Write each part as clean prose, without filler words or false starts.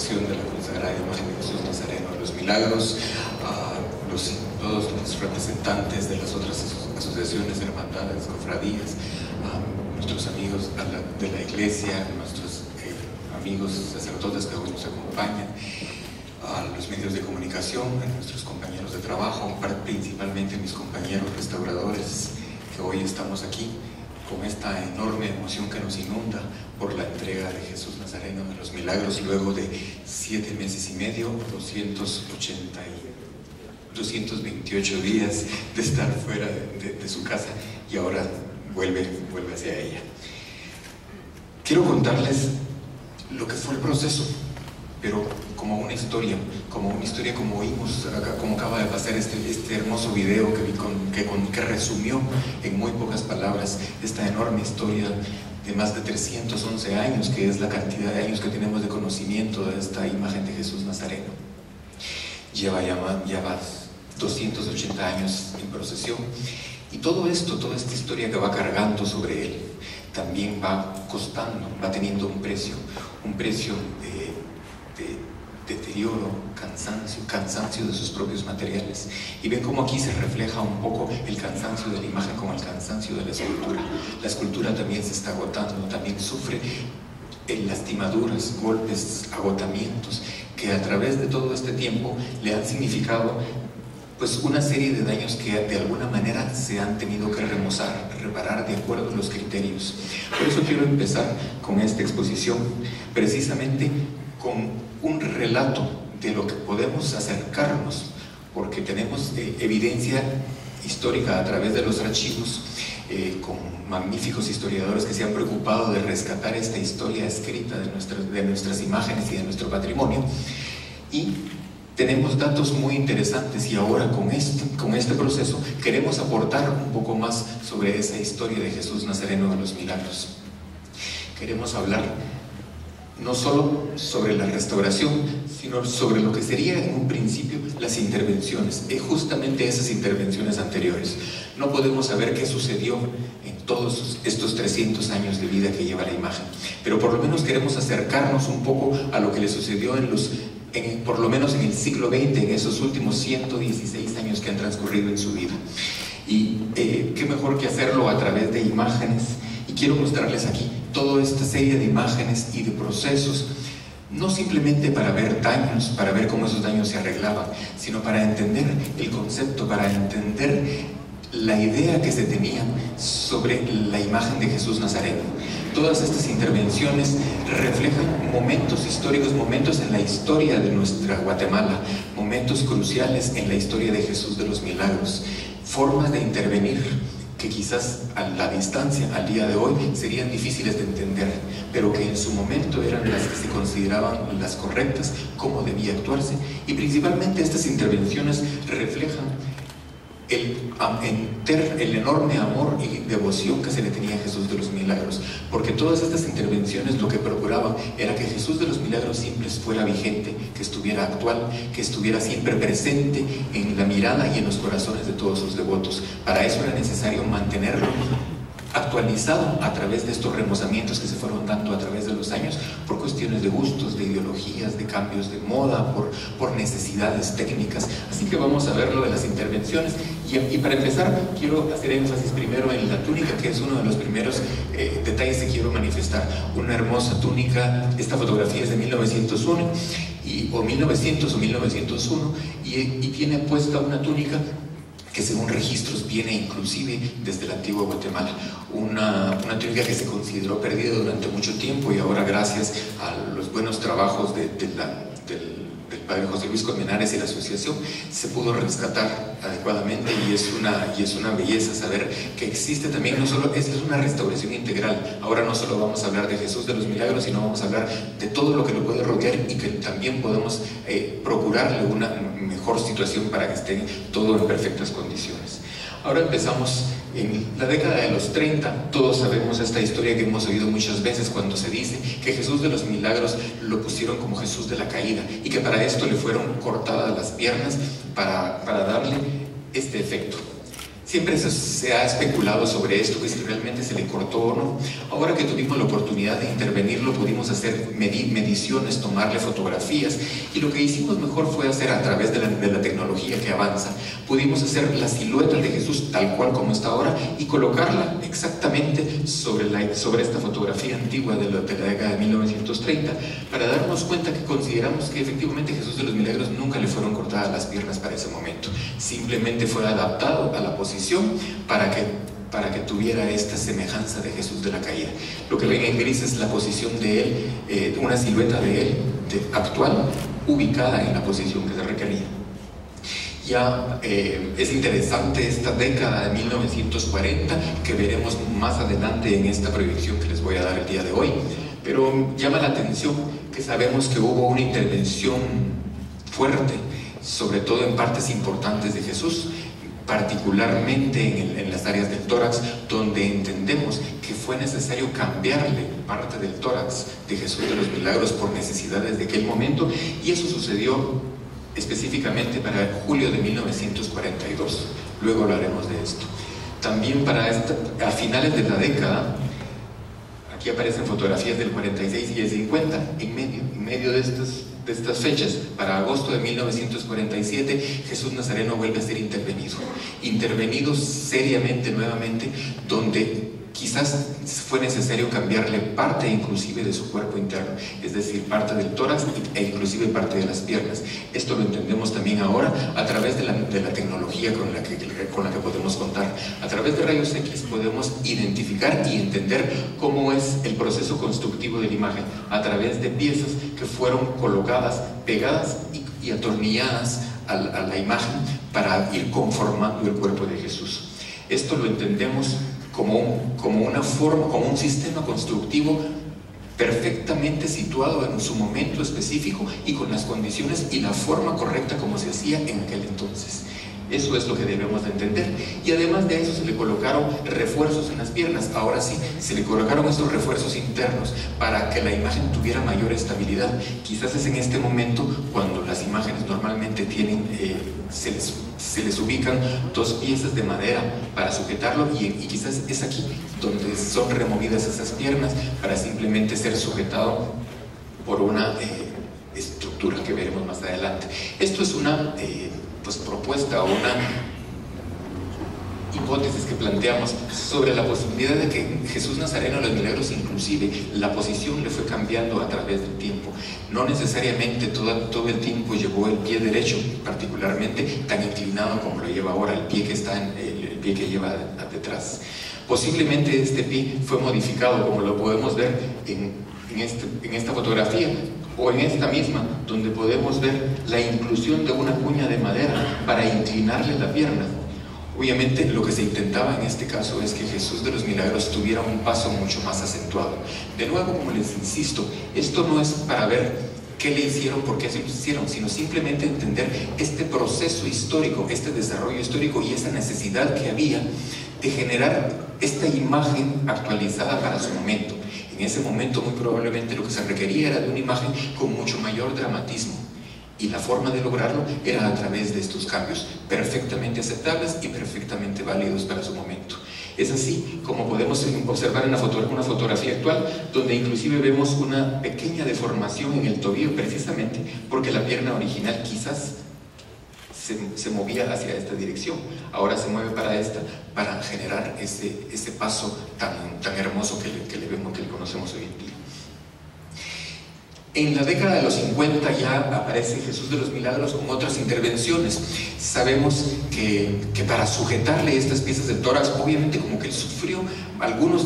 restauración de la consagrada imagen de Jesús Nazareno de los Milagros, a todos los representantes de las otras asociaciones, hermandades, cofradías, a nuestros amigos de la iglesia, nuestros amigos sacerdotes que hoy nos acompañan, a los medios de comunicación, a nuestros compañeros de trabajo, principalmente mis compañeros restauradores que hoy estamos aquí con esta enorme emoción que nos inunda por la entrega de Jesús Nazareno de los Milagros luego de 7 meses y medio, 228 días de estar fuera de su casa, y ahora vuelve hacia ella. Quiero contarles lo que fue el proceso, pero como una historia como oímos acá, como acaba de pasar este hermoso video que resumió en muy pocas palabras esta enorme historia de más de 311 años, que es la cantidad de años que tenemos de conocimiento de esta imagen de Jesús Nazareno. Lleva 280 años en procesión, y toda esta historia que va cargando sobre él también va costando, va teniendo un precio de deterioro, cansancio de sus propios materiales. Y ven cómo aquí se refleja un poco el cansancio de la imagen como el cansancio de la escultura. La escultura también se está agotando, también sufre lastimaduras, golpes, agotamientos, que a través de todo este tiempo le han significado pues una serie de daños que de alguna manera se han tenido que reparar de acuerdo a los criterios. Por eso quiero empezar con esta exposición, precisamente con un relato de lo que podemos acercarnos, porque tenemos evidencia histórica a través de los archivos, con magníficos historiadores que se han preocupado de rescatar esta historia escrita de nuestras imágenes y de nuestro patrimonio, y tenemos datos muy interesantes, y ahora con este proceso queremos aportar un poco más sobre esa historia de Jesús Nazareno de los Milagros. Queremos hablar no solo sobre la restauración, sino sobre lo que sería en un principio las intervenciones, justamente esas intervenciones anteriores. No podemos saber qué sucedió en todos estos 300 años de vida que lleva la imagen, pero por lo menos queremos acercarnos un poco a lo que le sucedió por lo menos en el siglo XX, en esos últimos 116 años que han transcurrido en su vida. Y qué mejor que hacerlo a través de imágenes, y quiero mostrarles aquí toda esta serie de imágenes y de procesos, no simplemente para ver daños, para ver cómo esos daños se arreglaban, sino para entender el concepto, para entender la idea que se tenía sobre la imagen de Jesús Nazareno. Todas estas intervenciones reflejan momentos históricos, momentos en la historia de nuestra Guatemala, momentos cruciales en la historia de Jesús de los Milagros, formas de intervenir que quizás a la distancia, al día de hoy, serían difíciles de entender, pero que en su momento eran las que se consideraban las correctas, cómo debía actuarse. Y principalmente estas intervenciones reflejan el enorme amor y devoción que se le tenía a Jesús de los Milagros, porque todas estas intervenciones lo que procuraban era que Jesús de los Milagros siempre fuera vigente, que estuviera actual, que estuviera siempre presente en la mirada y en los corazones de todos sus devotos. Para eso era necesario mantenerlo actualizado a través de estos remozamientos que se fueron dando a través de los años, por cuestiones de gustos, de ideologías, de cambios de moda, por necesidades técnicas. Así que vamos a ver lo de las intervenciones, y para empezar quiero hacer énfasis primero en la túnica, que es uno de los primeros detalles que quiero manifestar. Una hermosa túnica. Esta fotografía es de 1901 o 1901, y tiene puesta una túnica que según registros viene inclusive desde la antigua Guatemala, una túnica que se consideró perdida durante mucho tiempo, y ahora gracias a los buenos trabajos del padre José Luis Colmenares y la asociación se pudo rescatar adecuadamente, y es una belleza saber que existe también, no solo es una restauración integral. Ahora no solo vamos a hablar de Jesús de los Milagros, sino vamos a hablar de todo lo que lo puede rodear, y que también podemos procurarle una mejor situación para que esté todo en perfectas condiciones. Ahora empezamos en la década de los 30. Todos sabemos esta historia que hemos oído muchas veces, cuando se dice que Jesús de los Milagros lo pusieron como Jesús de la caída, y que para esto le fueron cortadas las piernas para darle este efecto. Siempre se ha especulado sobre esto, que si realmente se le cortó o no. Ahora que tuvimos la oportunidad de intervenirlo, pudimos hacer mediciones, tomarle fotografías, y lo que hicimos mejor fue hacer, a través de la tecnología que avanza, pudimos hacer la silueta de Jesús tal cual como está ahora y colocarla exactamente sobre esta fotografía antigua de la década de 1930, para darnos cuenta que consideramos que efectivamente Jesús de los Milagros nunca le fueron cortadas las piernas para ese momento. Simplemente fue adaptado a la posición para que tuviera esta semejanza de Jesús de la caída. Lo que ven en gris es la posición de él, una silueta de él actual, ubicada en la posición que se requería. Ya es interesante esta década de 1940, que veremos más adelante en esta proyección que les voy a dar el día de hoy, pero llama la atención que sabemos que hubo una intervención fuerte, sobre todo en partes importantes de Jesús, particularmente en las áreas del tórax, donde entendemos que fue necesario cambiarle parte del tórax de Jesús de los Milagros por necesidades de aquel momento, y eso sucedió específicamente para julio de 1942. Luego hablaremos de esto. También a finales de la década, aquí aparecen fotografías del 46 y el 50, en medio de estas fechas, para agosto de 1947, Jesús Nazareno vuelve a ser intervenido seriamente nuevamente, donde quizás fue necesario cambiarle parte inclusive de su cuerpo interno, es decir, parte del tórax e inclusive parte de las piernas. Esto lo entendemos también ahora a través de la tecnología con la que podemos contar. A través de rayos X podemos identificar y entender cómo es el proceso constructivo de la imagen, a través de piezas que fueron colocadas, pegadas y atornilladas a la imagen para ir conformando el cuerpo de Jesús. Esto lo entendemos como una forma, como un sistema constructivo perfectamente situado en su momento específico y con las condiciones y la forma correcta como se hacía en aquel entonces. Eso es lo que debemos de entender. Y además de eso se le colocaron refuerzos en las piernas. Ahora sí, se le colocaron estos refuerzos internos para que la imagen tuviera mayor estabilidad. Quizás es en este momento cuando las imágenes normalmente tienen, se les ubican dos piezas de madera para sujetarlo, y quizás es aquí donde son removidas esas piernas para simplemente ser sujetado por una estructura que veremos más adelante. Esto es una propuesta o una hipótesis que planteamos sobre la posibilidad de que Jesús Nazareno de los Milagros, inclusive la posición le fue cambiando a través del tiempo. No necesariamente todo el tiempo llevó el pie derecho particularmente tan inclinado como lo lleva ahora, el pie que lleva detrás. Posiblemente este pie fue modificado, como lo podemos ver en esta fotografía, o en esta misma, donde podemos ver la inclusión de una cuña de madera para inclinarle la pierna. Obviamente lo que se intentaba en este caso es que Jesús de los Milagros tuviera un paso mucho más acentuado. De nuevo, como les insisto, esto no es para ver qué le hicieron, por qué se lo hicieron, sino simplemente entender este proceso histórico, este desarrollo histórico y esa necesidad que había de generar esta imagen actualizada para su momento. En ese momento muy probablemente lo que se requería era de una imagen con mucho mayor dramatismo, y la forma de lograrlo era a través de estos cambios perfectamente aceptables y perfectamente válidos para su momento. Es así como podemos observar en una fotografía actual, donde inclusive vemos una pequeña deformación en el tobillo, precisamente porque la pierna original quizás se movía hacia esta dirección, ahora se mueve para esta, para generar ese paso tan hermoso que le vemos, que le conocemos hoy en día. En la década de los 50 ya aparece Jesús de los Milagros con otras intervenciones. Sabemos que para sujetarle estas piezas del tórax, obviamente como que él sufrió algunos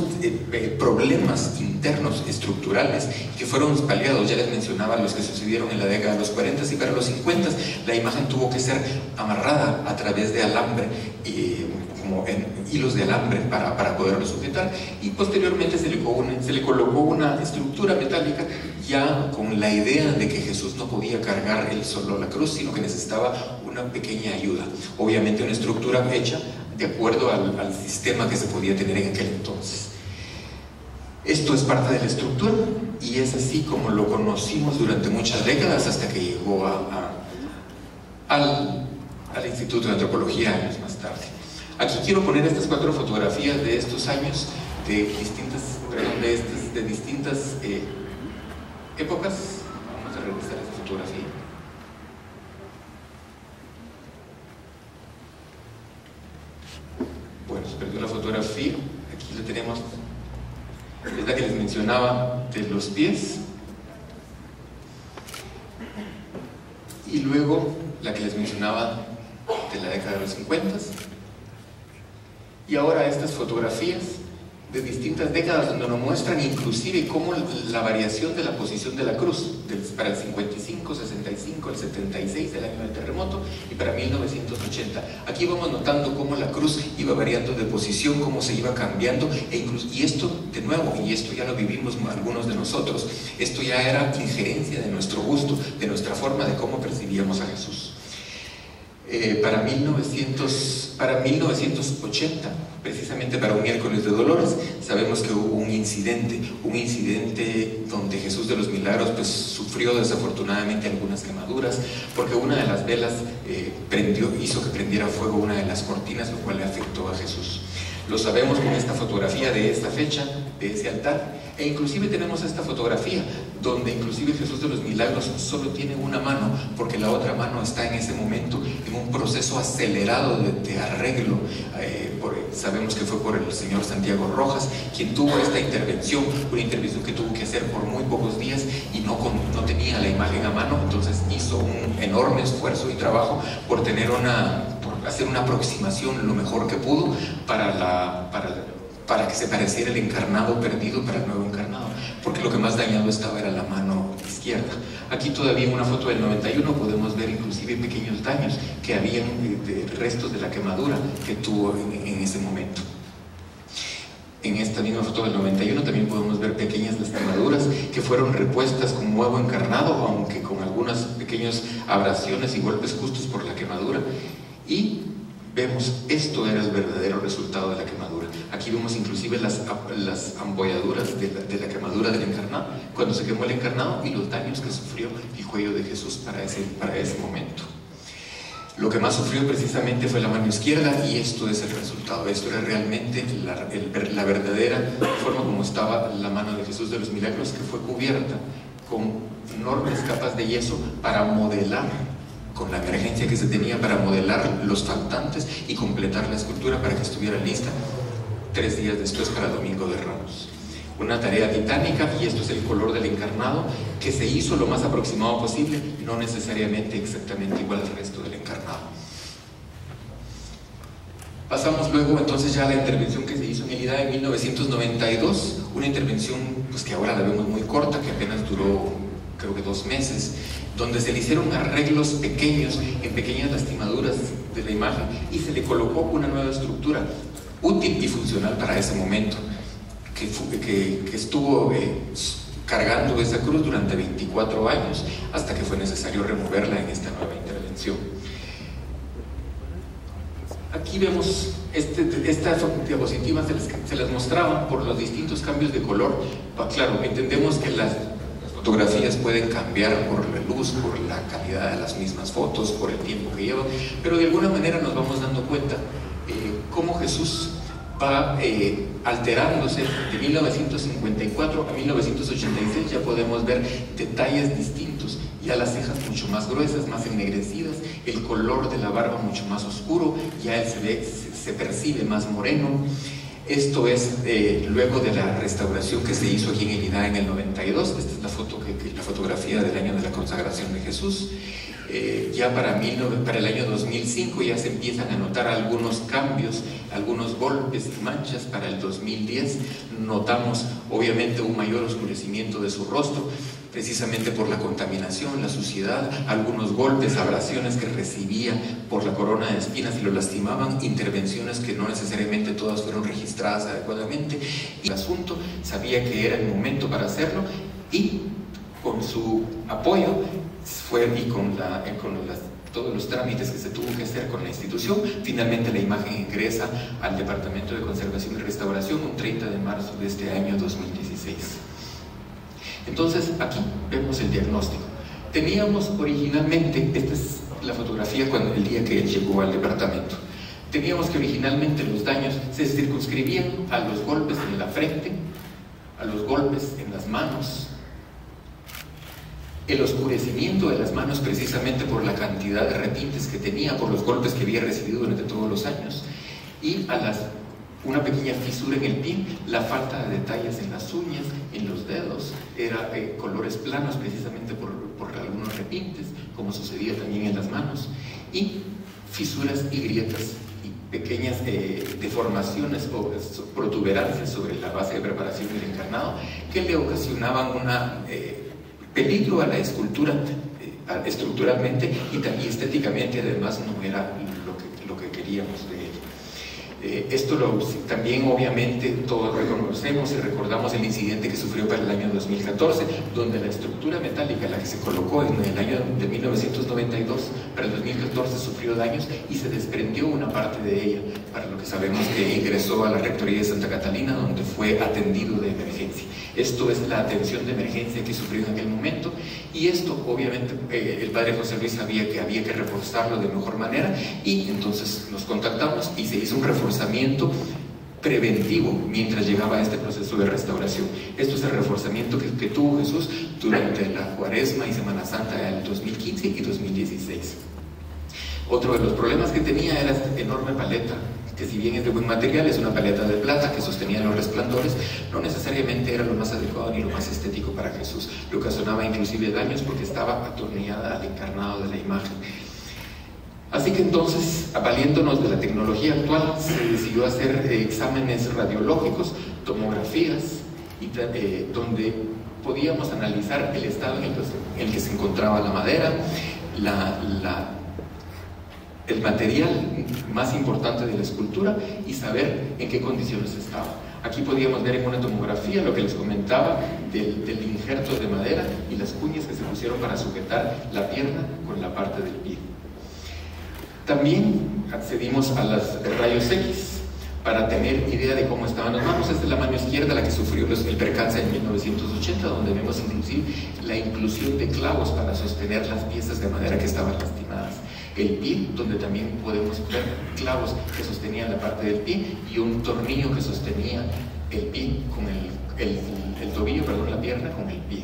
problemas internos estructurales que fueron paliados. Ya les mencionaba los que sucedieron en la década de los 40, y para los 50 la imagen tuvo que ser amarrada a través de alambre, como en hilos de alambre para poderlo sujetar, y posteriormente se le colocó una estructura metálica, ya con la idea de que Jesús no podía cargar él solo la cruz, sino que necesitaba una pequeña ayuda. Obviamente una estructura hecha de acuerdo al sistema que se podía tener en aquel entonces. Esto es parte de la estructura, y es así como lo conocimos durante muchas décadas, hasta que llegó al Instituto de Antropología años más tarde. Aquí quiero poner estas 4 fotografías de estos años, de distintas épocas. Vamos a revisar esta fotografía. Bueno, se perdió la fotografía. Aquí la tenemos. Es la que les mencionaba de los pies. Y luego la que les mencionaba de la década de los 50. Y ahora estas fotografías de distintas décadas donde nos muestran inclusive cómo la variación de la posición de la cruz para el 55, 65, el 76 del año del terremoto y para 1980. Aquí vamos notando cómo la cruz iba variando de posición, cómo se iba cambiando y esto de nuevo, y esto ya lo vivimos algunos de nosotros, esto ya era injerencia de nuestro gusto, de nuestra forma de cómo percibíamos a Jesús. Para 1980, precisamente para un miércoles de Dolores, sabemos que hubo un incidente donde Jesús de los Milagros pues sufrió desafortunadamente algunas quemaduras, porque una de las velas hizo que prendiera fuego una de las cortinas, lo cual le afectó a Jesús. Lo sabemos con esta fotografía de esta fecha, de ese altar, e inclusive tenemos esta fotografía donde inclusive Jesús de los Milagros solo tiene una mano, porque la otra mano está en ese momento en un proceso acelerado de arreglo. Sabemos que fue por el señor Santiago Rojas quien tuvo esta intervención, una intervención que tuvo que hacer por muy pocos días y no tenía la imagen a mano, entonces hizo un enorme esfuerzo y trabajo por hacer una aproximación lo mejor que pudo para que se pareciera el encarnado perdido para el nuevo encarnado, porque lo que más dañado estaba era la mano izquierda. Aquí todavía en una foto del 91 podemos ver inclusive pequeños daños que habían de restos de la quemadura que tuvo en ese momento. En esta misma foto del 91 también podemos ver pequeñas lastimaduras que fueron repuestas con nuevo encarnado, aunque con algunas pequeñas abrasiones y golpes justos por la quemadura. Y vemos, esto era el verdadero resultado de la quemadura. Aquí vemos inclusive las ambolladuras de la quemadura del encarnado, cuando se quemó el encarnado, y los daños que sufrió el cuello de Jesús para ese momento. Lo que más sufrió precisamente fue la mano izquierda, y esto es el resultado. Esto era realmente la verdadera forma como estaba la mano de Jesús de los Milagros, que fue cubierta con enormes capas de yeso para modelar, con la emergencia que se tenía para modelar los faltantes y completar la escultura para que estuviera lista 3 días después para Domingo de Ramos. Una tarea titánica, y esto es el color del encarnado, que se hizo lo más aproximado posible, no necesariamente exactamente igual al resto del encarnado. Pasamos luego entonces ya a la intervención que se hizo en Elida en 1992, una intervención pues que ahora la vemos muy corta, que apenas duró creo que 2 meses, donde se le hicieron arreglos pequeños en pequeñas lastimaduras de la imagen y se le colocó una nueva estructura útil y funcional para ese momento, que estuvo cargando esa cruz durante 24 años hasta que fue necesario removerla en esta nueva intervención. Aquí vemos estas diapositivas, se las mostraban por los distintos cambios de color. Claro, entendemos que las fotografías pueden cambiar por la luz, por la calidad de las mismas fotos, por el tiempo que llevan, pero de alguna manera nos vamos dando cuenta cómo Jesús va alterándose. De 1954 a 1986 ya podemos ver detalles distintos, ya las cejas mucho más gruesas, más ennegrecidas, el color de la barba mucho más oscuro, ya él se percibe más moreno. Esto es luego de la restauración que se hizo aquí en Elida en el 92. Esta es la fotografía del año de la consagración de Jesús. Ya para el año 2005 ya se empiezan a notar algunos cambios, algunos golpes y manchas. Para el 2010 notamos obviamente un mayor oscurecimiento de su rostro, precisamente por la contaminación, la suciedad, algunos golpes, abrasiones que recibía por la corona de espinas y lo lastimaban, intervenciones que no necesariamente todas fueron registradas adecuadamente. Y el asunto sabía que era el momento para hacerlo, y con su apoyo y con todos los trámites que se tuvo que hacer con la institución, finalmente la imagen ingresa al Departamento de Conservación y Restauración un 30 de marzo de este año 2016. Entonces aquí vemos el diagnóstico. Teníamos originalmente, esta es la fotografía el día que él llegó al departamento. Teníamos que originalmente los daños se circunscribían a los golpes en la frente, a los golpes en las manos, el oscurecimiento de las manos precisamente por la cantidad de repintes que tenía, por los golpes que había recibido durante todos los años, y una pequeña fisura en el pie, la falta de detalles en las uñas, en los dedos, era colores planos precisamente por algunos repintes, como sucedía también en las manos, y fisuras y grietas y pequeñas deformaciones o protuberancias sobre la base de preparación del encarnado que le ocasionaban una peligro a la escultura estructuralmente y también estéticamente. Además no era lo que queríamos de él. Esto también obviamente todos reconocemos y recordamos el incidente que sufrió para el año 2014, donde la estructura metálica, la que se colocó en el año de 1992, para el 2014 sufrió daños y se desprendió una parte de ella, para lo que sabemos que ingresó a la Rectoría de Santa Catalina, donde fue atendido de emergencia. Esto es la atención de emergencia que sufrió en aquel momento, y esto obviamente el padre José Luis sabía que había que reforzarlo de mejor manera, y entonces nos contactamos y se hizo un reforzamiento preventivo mientras llegaba a este proceso de restauración. Esto es el reforzamiento que tuvo Jesús durante la Cuaresma y Semana Santa del 2015 y 2016. Otro de los problemas que tenía era esta enorme paleta, que si bien es de buen material, es una paleta de plata que sostenía los resplandores, no necesariamente era lo más adecuado ni lo más estético para Jesús. Le ocasionaba inclusive daños porque estaba atornillada al encarnado de la imagen. Así que entonces, valiéndonos de la tecnología actual, se decidió hacer exámenes radiológicos, tomografías, donde podíamos analizar el estado en el que se encontraba la madera, el material más importante de la escultura, y saber en qué condiciones estaba. Aquí podíamos ver en una tomografía lo que les comentaba del injerto de madera y las cuñas que se pusieron para sujetar la pierna con la parte del pie. También accedimos a los rayos X para tener idea de cómo estaban las manos. Esta es la mano izquierda, la que sufrió el percance en 1980, donde vemos inclusive la inclusión de clavos para sostener las piezas de madera que estaban lastimadas. El pie, donde también podemos ver clavos que sostenían la parte del pie y un tornillo que sostenía el pie con el tobillo, perdón, la pierna con el pie.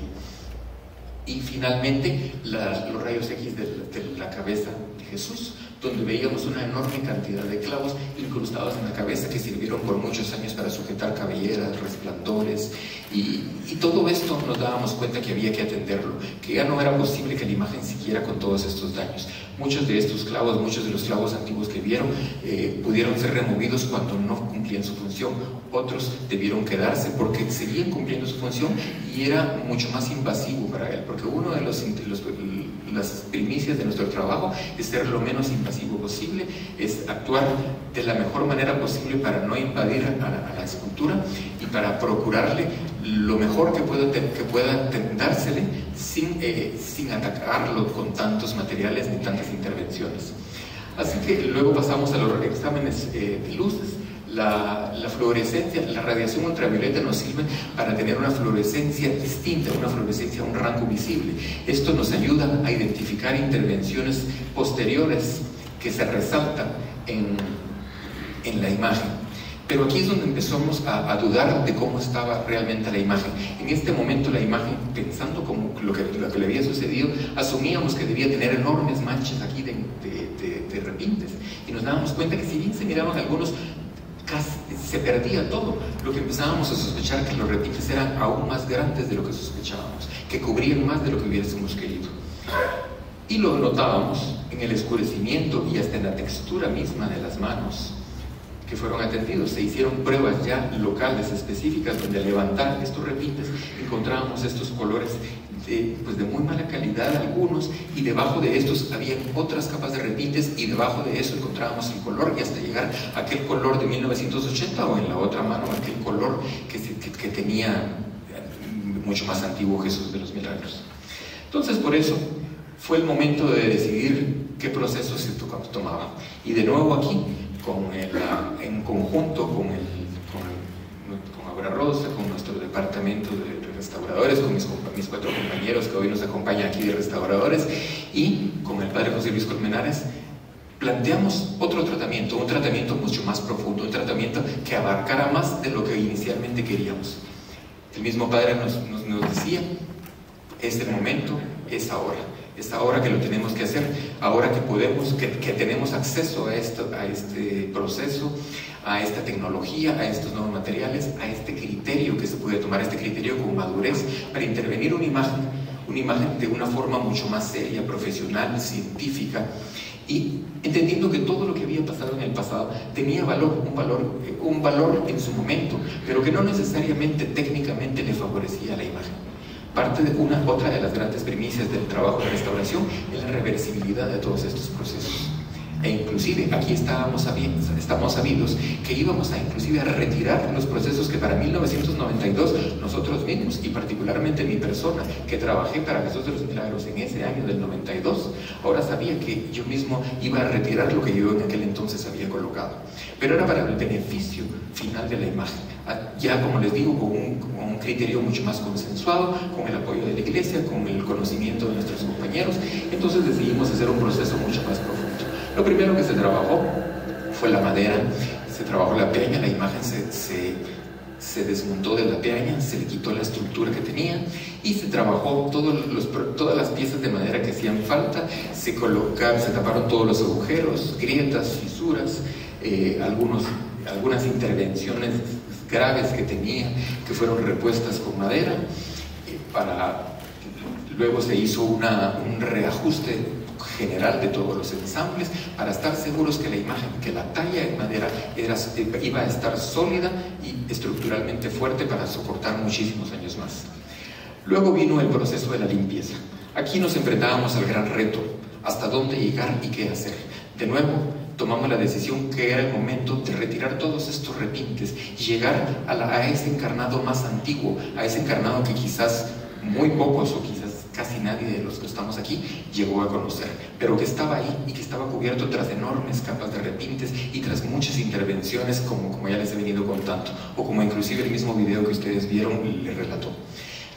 Y finalmente los rayos X de la cabeza de Jesús, donde veíamos una enorme cantidad de clavos incrustados en la cabeza que sirvieron por muchos años para sujetar cabelleras, resplandores, y todo esto nos dábamos cuenta que había que atenderlo, que ya no era posible que la imagen siguiera con todos estos daños. Muchos de estos clavos, muchos de los clavos antiguos que vieron, pudieron ser removidos cuando no cumplían su función. Otros debieron quedarse porque seguían cumpliendo su función y era mucho más invasivo para él, porque uno de las primicias de nuestro trabajo es ser lo menos invasivo posible, es actuar de la mejor manera posible para no invadir a la escultura y para procurarle lo mejor que pueda dársele sin atacarlo con tantos materiales ni tantas intervenciones. Así que luego pasamos a los exámenes de luces. La fluorescencia, la radiación ultravioleta nos sirve para tener una fluorescencia distinta, una fluorescencia a un rango visible. Esto nos ayuda a identificar intervenciones posteriores que se resaltan en la imagen. Pero aquí es donde empezamos a dudar de cómo estaba realmente la imagen. En este momento la imagen, pensando como lo que le había sucedido, asumíamos que debía tener enormes manchas aquí de repintes, y nos dábamos cuenta que si bien se miraban algunos, casi se perdía todo. Lo que empezábamos a sospechar que los repintes eran aún más grandes de lo que sospechábamos, que cubrían más de lo que hubiésemos querido. Y lo notábamos en el escurecimiento y hasta en la textura misma de las manos que fueron atendidos. Se hicieron pruebas ya locales, específicas, donde al levantar estos repintes encontrábamos estos colores de muy mala calidad algunos, y debajo de estos había otras capas de repintes, y debajo de eso encontrábamos el color, y hasta llegar a aquel color de 1980, o en la otra mano aquel color que tenía mucho más antiguo Jesús de los Milagros. Entonces, por eso fue el momento de decidir qué proceso se tomaba. Y de nuevo aquí, en conjunto con Aura Rosa, con nuestro departamento de restauradores, con mis 4 compañeros que hoy nos acompañan aquí de restauradores, y con el padre José Luis Colmenares, planteamos otro tratamiento, un tratamiento mucho más profundo, un tratamiento que abarcara más de lo que inicialmente queríamos. El mismo padre nos decía, es el momento, es ahora que lo tenemos que hacer, ahora que podemos, que tenemos acceso a este proceso, a esta tecnología, a estos nuevos materiales, a este criterio que se puede tomar, este criterio con madurez para intervenir una imagen de una forma mucho más seria, profesional, científica, y entendiendo que todo lo que había pasado en el pasado tenía un valor en su momento, pero que no necesariamente técnicamente le favorecía a la imagen. Otra de las grandes premisas del trabajo de restauración es la reversibilidad de todos estos procesos. E inclusive aquí estamos sabidos que íbamos a inclusive a retirar los procesos que para 1992 nosotros mismos, y particularmente mi persona, que trabajé para Jesús de los Milagros en ese año del 92, ahora sabía que yo mismo iba a retirar lo que yo en aquel entonces había colocado. Pero era para el beneficio final de la imagen, ya como les digo, con un criterio mucho más consensuado, con el apoyo de la iglesia, con el conocimiento de nuestros compañeros. Entonces decidimos hacer un proceso mucho más profundo. Lo primero que se trabajó fue la madera, se trabajó la peña, la imagen se desmontó de la peña, se le quitó la estructura que tenía y se trabajó todas las piezas de madera que hacían falta, se taparon todos los agujeros, grietas, fisuras, algunas intervenciones graves que tenía, que fueron repuestas con madera, luego se hizo un reajuste general de todos los ensambles para estar seguros que la imagen, que la talla en madera iba a estar sólida y estructuralmente fuerte para soportar muchísimos años más. Luego vino el proceso de la limpieza. Aquí nos enfrentábamos al gran reto, hasta dónde llegar y qué hacer. De nuevo, tomamos la decisión que era el momento de retirar todos estos repintes y llegar a ese encarnado más antiguo, a ese encarnado que quizás muy pocos o quizás casi nadie de los que estamos aquí llegó a conocer, pero que estaba ahí y que estaba cubierto tras enormes capas de repintes y tras muchas intervenciones como ya les he venido contando, o como inclusive el mismo video que ustedes vieron les relató.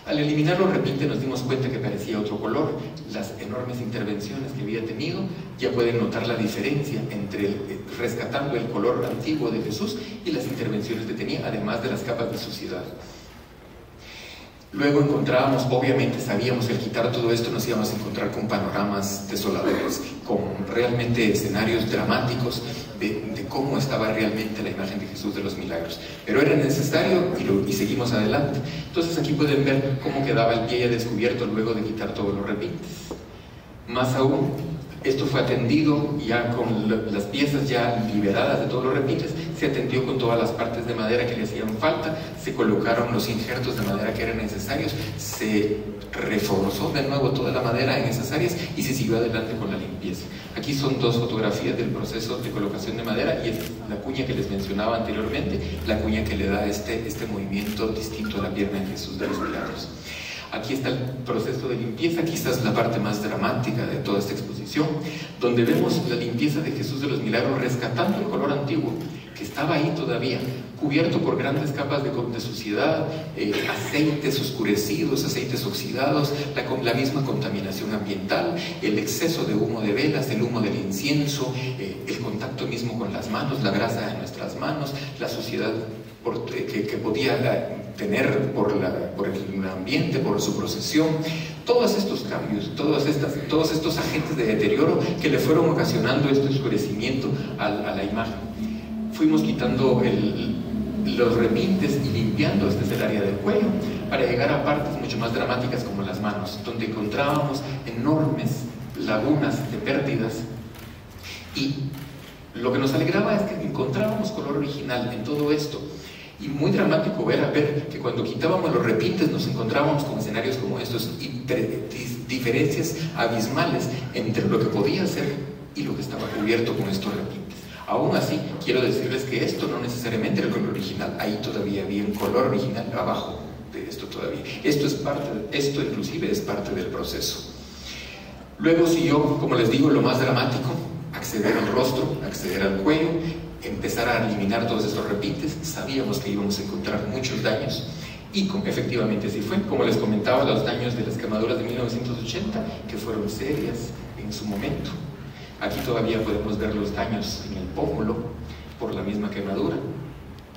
Al eliminar los repintes nos dimos cuenta que parecía otro color. Las enormes intervenciones que había tenido, ya pueden notar la diferencia entre rescatando el color antiguo de Jesús y las intervenciones que tenía, además de las capas de suciedad. Luego encontrábamos, obviamente sabíamos que al quitar todo esto nos íbamos a encontrar con panoramas desoladores, con realmente escenarios dramáticos de cómo estaba realmente la imagen de Jesús de los Milagros. Pero era necesario y seguimos adelante. Entonces aquí pueden ver cómo quedaba el pie ya descubierto luego de quitar todos los repintes. Más aún, esto fue atendido ya con las piezas ya liberadas de todos los repintes, se atendió con todas las partes de madera que le hacían falta, se colocaron los injertos de madera que eran necesarios, se reforzó de nuevo toda la madera en esas áreas y se siguió adelante con la limpieza. Aquí son dos fotografías del proceso de colocación de madera y es la cuña que les mencionaba anteriormente, la cuña que le da este movimiento distinto a la pierna de Jesús de los Milagros. Aquí está el proceso de limpieza, quizás la parte más dramática de toda esta exposición, donde vemos la limpieza de Jesús de los Milagros rescatando el color antiguo, que estaba ahí todavía, cubierto por grandes capas de suciedad, aceites oscurecidos, aceites oxidados, la misma contaminación ambiental, el exceso de humo de velas, el humo del incienso, el contacto mismo con las manos, la grasa de nuestras manos, la suciedad que podía tener por el ambiente, por su procesión, todos estos cambios, todos estos agentes de deterioro que le fueron ocasionando este oscurecimiento a la imagen. Fuimos quitando los repintes y limpiando el área del cuello para llegar a partes mucho más dramáticas como las manos, donde encontrábamos enormes lagunas de pérdidas y lo que nos alegraba es que encontrábamos color original en todo esto. Y muy dramático ver que cuando quitábamos los repintes nos encontrábamos con escenarios como estos y diferencias abismales entre lo que podía ser y lo que estaba cubierto con estos repintes. Aún así, quiero decirles que esto no necesariamente era el color original, ahí todavía había un color original abajo de esto todavía. Esto inclusive es parte del proceso. Luego siguió, como les digo, lo más dramático, acceder al rostro, acceder al cuello, empezar a eliminar todos estos repintes. Sabíamos que íbamos a encontrar muchos daños y efectivamente así fue. Como les comentaba, los daños de las quemaduras de 1980 que fueron serias en su momento. Aquí todavía podemos ver los daños en el pómulo por la misma quemadura.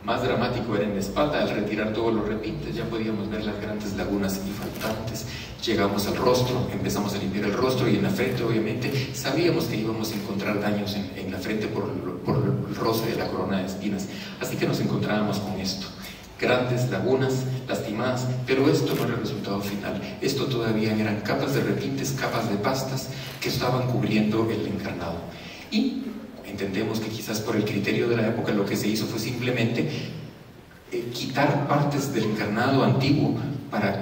Más dramático era en la espalda. Al retirar todos los repintes ya podíamos ver las grandes lagunas y faltantes. Llegamos al rostro, empezamos a limpiar el rostro, y en la frente obviamente sabíamos que íbamos a encontrar daños en la frente por el roce de la corona de espinas, así que nos encontrábamos con esto, grandes lagunas lastimadas. Pero esto no era el resultado final. Esto todavía eran capas de repintes, capas de pastas que estaban cubriendo el encarnado. Y entendemos que quizás por el criterio de la época lo que se hizo fue simplemente quitar partes del encarnado antiguo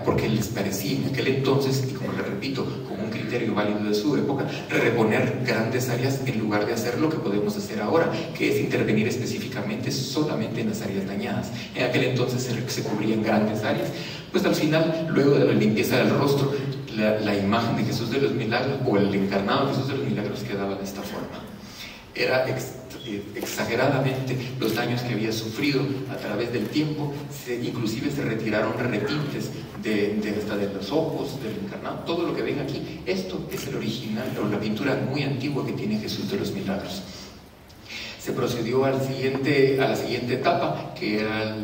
porque les parecía en aquel entonces, y como les repito, con un criterio válido de su época, reponer grandes áreas en lugar de hacer lo que podemos hacer ahora, que es intervenir específicamente solamente en las áreas dañadas. En aquel entonces se cubrían grandes áreas. Pues al final, luego de la limpieza del rostro, la imagen de Jesús de los Milagros, o el encarnado de Jesús de los Milagros, quedaba de esta forma. Era exageradamente los daños que había sufrido a través del tiempo. Inclusive se retiraron repintes hasta de los ojos del encarnado. Todo lo que ven aquí, esto es el original, o la pintura muy antigua que tiene Jesús de los Milagros. Se procedió a la siguiente etapa, que era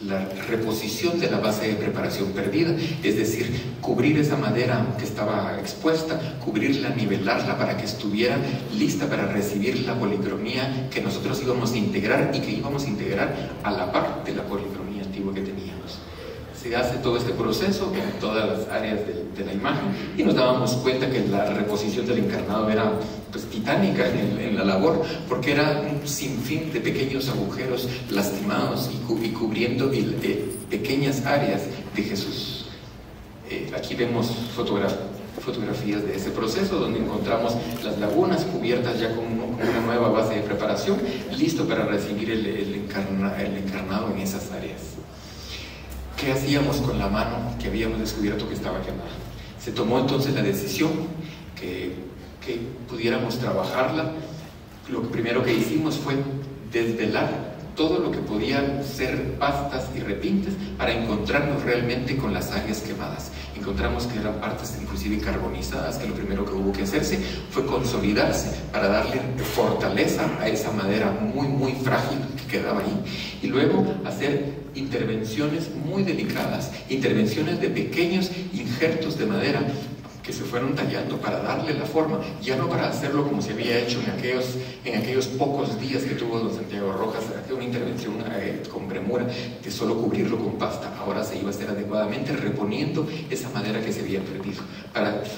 la reposición de la base de preparación perdida, es decir, cubrir esa madera que estaba expuesta, cubrirla, nivelarla para que estuviera lista para recibir la policromía que nosotros íbamos a integrar, y que íbamos a integrar a la par de la policromía antigua que teníamos. Se hace todo este proceso en todas las áreas de la imagen, y nos dábamos cuenta que la reposición del encarnado era pues titánica en la labor, porque era un sinfín de pequeños agujeros lastimados y cubriendo pequeñas áreas de Jesús. Aquí vemos fotografías de ese proceso, donde encontramos las lagunas cubiertas ya con una nueva base de preparación, listo para recibir el encarnado en esas áreas. ¿Qué hacíamos con la mano que habíamos descubierto que estaba quemada? Se tomó entonces la decisión que pudiéramos trabajarla. Lo primero que hicimos fue desvelar todo lo que podían ser pastas y repintes para encontrarnos realmente con las áreas quemadas. Encontramos que eran partes inclusive carbonizadas, que lo primero que hubo que hacerse fue consolidarse para darle fortaleza a esa madera muy muy frágil que quedaba ahí, y luego hacer intervenciones muy delicadas, intervenciones de pequeños injertos de madera que se fueron tallando para darle la forma, ya no para hacerlo como se había hecho en aquellos pocos días que tuvo don Santiago Rojas, una intervención con premura de solo cubrirlo con pasta. Ahora se iba a hacer adecuadamente, reponiendo esa madera que se había perdido.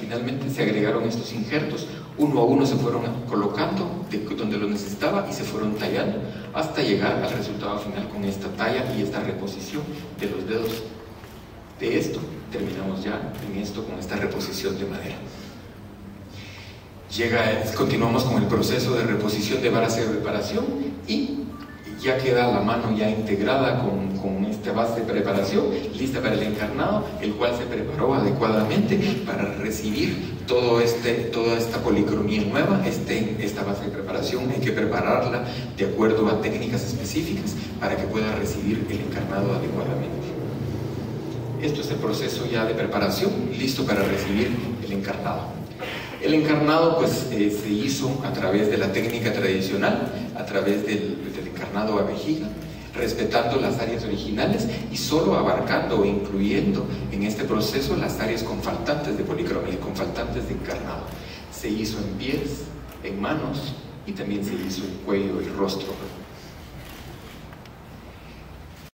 Finalmente se agregaron estos injertos, uno a uno se fueron colocando donde lo necesitaba y se fueron tallando hasta llegar al resultado final con esta talla y esta reposición de los dedos. De esto terminamos ya con esta reposición de madera. Continuamos con el proceso de reposición de base de preparación, y ya queda la mano ya integrada con esta base de preparación, lista para el encarnado, el cual se preparó adecuadamente para recibir toda esta policromía nueva. Esta base de preparación hay que prepararla de acuerdo a técnicas específicas para que pueda recibir el encarnado adecuadamente. Esto es el proceso ya de preparación, listo para recibir el encarnado. El encarnado pues se hizo a través de la técnica tradicional, a través del encarnado a vejiga, respetando las áreas originales y solo abarcando o incluyendo en este proceso las áreas con faltantes de policromía, con faltantes de encarnado. Se hizo en pies, en manos, y también se hizo en cuello y rostro.